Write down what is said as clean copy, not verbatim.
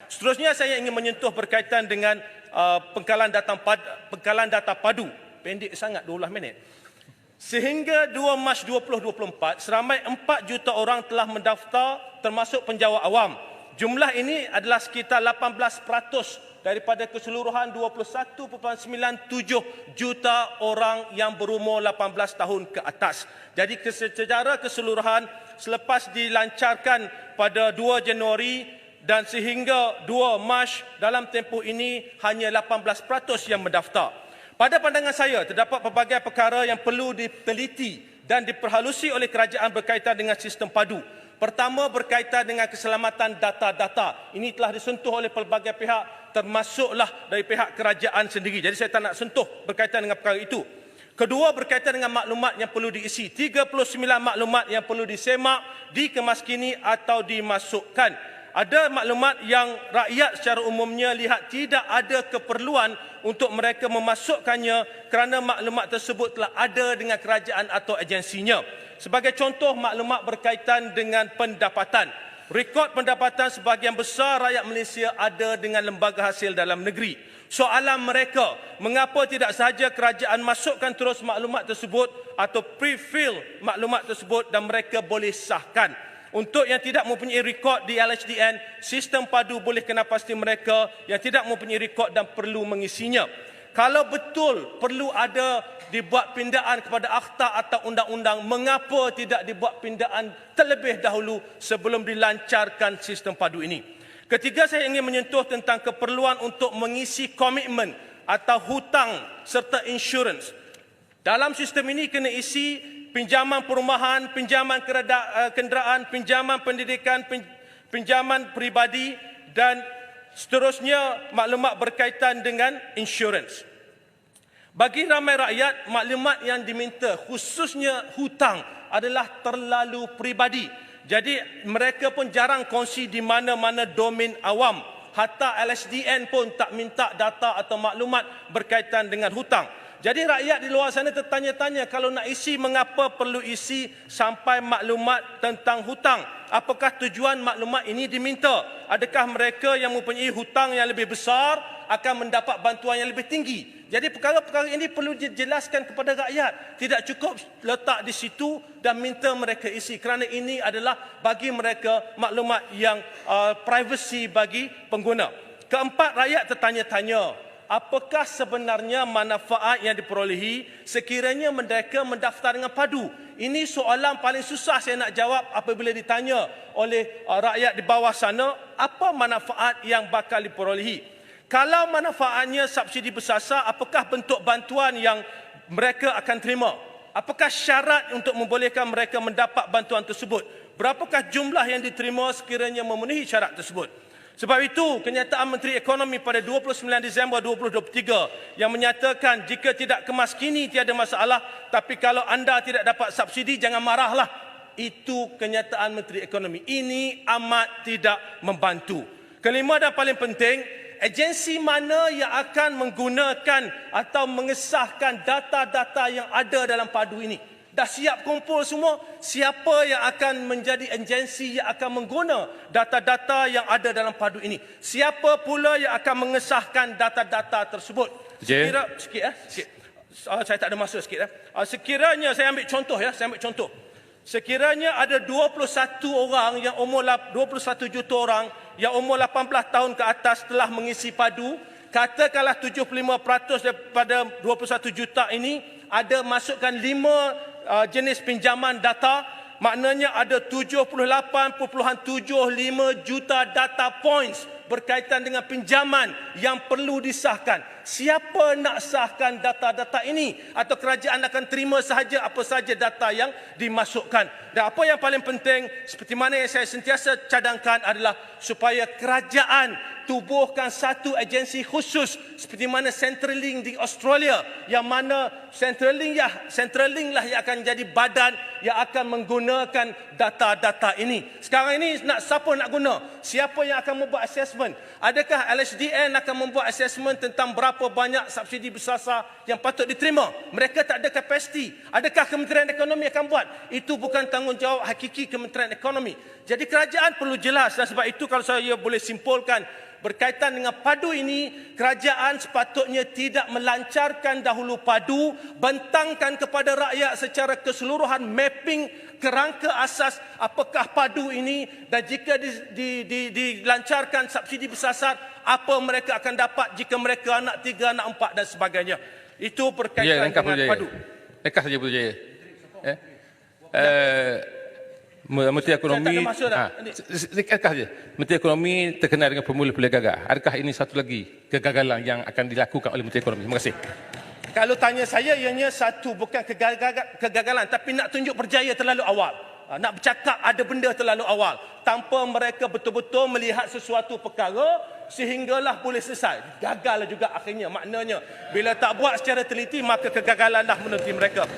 Seterusnya saya ingin menyentuh berkaitan dengan pengkalan data padu. Pendek sangat 12 minit. Sehingga 2 Mac 2024, seramai 4 juta orang telah mendaftar termasuk penjawat awam. Jumlah ini adalah sekitar 18% daripada keseluruhan 21.97 juta orang yang berumur 18 tahun ke atas. Jadi secara keseluruhan selepas dilancarkan pada 2 Januari dan sehingga 2 Mac dalam tempoh ini hanya 18% yang mendaftar. Pada pandangan saya, terdapat pelbagai perkara yang perlu diteliti dan diperhalusi oleh kerajaan berkaitan dengan sistem padu. Pertama, berkaitan dengan keselamatan data-data. Ini telah disentuh oleh pelbagai pihak, termasuklah dari pihak kerajaan sendiri. Jadi saya tak nak sentuh berkaitan dengan perkara itu. Kedua, berkaitan dengan maklumat yang perlu diisi. 39 maklumat yang perlu disemak, dikemaskini atau dimasukkan. Ada maklumat yang rakyat secara umumnya lihat tidak ada keperluan untuk mereka memasukkannya kerana maklumat tersebut telah ada dengan kerajaan atau agensinya. Sebagai contoh, maklumat berkaitan dengan pendapatan. Rekod pendapatan sebahagian besar rakyat Malaysia ada dengan lembaga hasil dalam negeri. Soalan mereka, mengapa tidak sahaja kerajaan masukkan terus maklumat tersebut atau pre-fill maklumat tersebut dan mereka boleh sahkan. Untuk yang tidak mempunyai rekod di LHDN, sistem padu boleh kena pasti mereka yang tidak mempunyai rekod dan perlu mengisinya. Kalau betul perlu ada dibuat pindaan kepada akta atau undang-undang, mengapa tidak dibuat pindaan terlebih dahulu sebelum dilancarkan sistem padu ini? Ketiga, saya ingin menyentuh tentang keperluan untuk mengisi komitmen atau hutang serta insurans. Dalam sistem ini kena isi pinjaman perumahan, pinjaman kenderaan, pinjaman pendidikan, pinjaman peribadi dan seterusnya maklumat berkaitan dengan insurans. Bagi ramai rakyat, maklumat yang diminta khususnya hutang adalah terlalu peribadi. Jadi mereka pun jarang kongsi di mana-mana domain awam. Hatta LHDN pun tak minta data atau maklumat berkaitan dengan hutang. Jadi rakyat di luar sana tertanya-tanya, kalau nak isi, mengapa perlu isi sampai maklumat tentang hutang? Apakah tujuan maklumat ini diminta? Adakah mereka yang mempunyai hutang yang lebih besar akan mendapat bantuan yang lebih tinggi? Jadi perkara-perkara ini perlu dijelaskan kepada rakyat. Tidak cukup letak di situ dan minta mereka isi, kerana ini adalah bagi mereka maklumat yang privacy bagi pengguna. Keempat, rakyat tertanya-tanya, apakah sebenarnya manfaat yang diperolehi sekiranya mereka mendaftar dengan padu? Ini soalan paling susah saya nak jawab apabila ditanya oleh rakyat di bawah sana, apa manfaat yang bakal diperolehi? Kalau manfaatnya subsidi bersasar, apakah bentuk bantuan yang mereka akan terima? Apakah syarat untuk membolehkan mereka mendapat bantuan tersebut? Berapakah jumlah yang diterima sekiranya memenuhi syarat tersebut? Sebab itu, kenyataan Menteri Ekonomi pada 29 Disember 2023 yang menyatakan jika tidak kemaskini tiada masalah, tapi kalau anda tidak dapat subsidi jangan marahlah. Itu kenyataan Menteri Ekonomi. Ini amat tidak membantu. Kelima dan paling penting, agensi mana yang akan menggunakan atau mengesahkan data-data yang ada dalam padu ini? Dah siap kumpul semua, siapa yang akan menjadi agensi yang akan mengguna data-data yang ada dalam padu ini? Siapa pula yang akan mengesahkan data-data tersebut? Saya tak ada masa sikit. Sekiranya, saya ambil contoh ya, sekiranya ada 21 orang yang umur 21 juta orang yang umur 18 tahun ke atas telah mengisi padu, katakanlah 75% daripada 21 juta ini ada masukkan 5 jenis pinjaman data, maknanya ada 78.75 juta data points berkaitan dengan pinjaman yang perlu disahkan. Siapa nak sahkan data-data ini? Atau kerajaan akan terima sahaja apa sahaja data yang dimasukkan? Dan apa yang paling penting, seperti mana yang saya sentiasa cadangkan adalah supaya kerajaan tubuhkan satu agensi khusus seperti mana Centrelink di Australia, yang mana Centrelink lah yang akan jadi badan yang akan menggunakan data-data ini. Sekarang ini siapa nak guna? Siapa yang akan membuat assessment? Adakah LHDN akan membuat assessment tentang berapa banyak subsidi bersasar yang patut diterima? Mereka tak ada kapasiti. Adakah Kementerian Ekonomi akan buat? Itu bukan tanggungjawab hakiki Kementerian Ekonomi. Jadi kerajaan perlu jelas, dan sebab itu kalau saya boleh simpulkan, berkaitan dengan padu ini, kerajaan sepatutnya tidak melancarkan dahulu padu, bentangkan kepada rakyat secara keseluruhan mapping kerangka asas apakah padu ini, dan jika dilancarkan subsidi bersasar, apa mereka akan dapat jika mereka anak 3, anak 4 dan sebagainya. Itu berkaitan dengan padu. Lekas saja Puteri Jaya. Menteri Ekonomi, lekas saja. Menteri Ekonomi terkenal dengan formula-formula gagah. Adakah ini satu lagi kegagalan yang akan dilakukan oleh Menteri Ekonomi? Terima kasih. Kalau tanya saya, ianya satu bukan kegagalan, tapi nak tunjuk berjaya terlalu awal. Nak bercakap ada benda terlalu awal. Tanpa mereka betul-betul melihat sesuatu perkara, sehinggalah boleh selesai. Gagal juga akhirnya. Maknanya, bila tak buat secara teliti, maka kegagalan dah menuti mereka.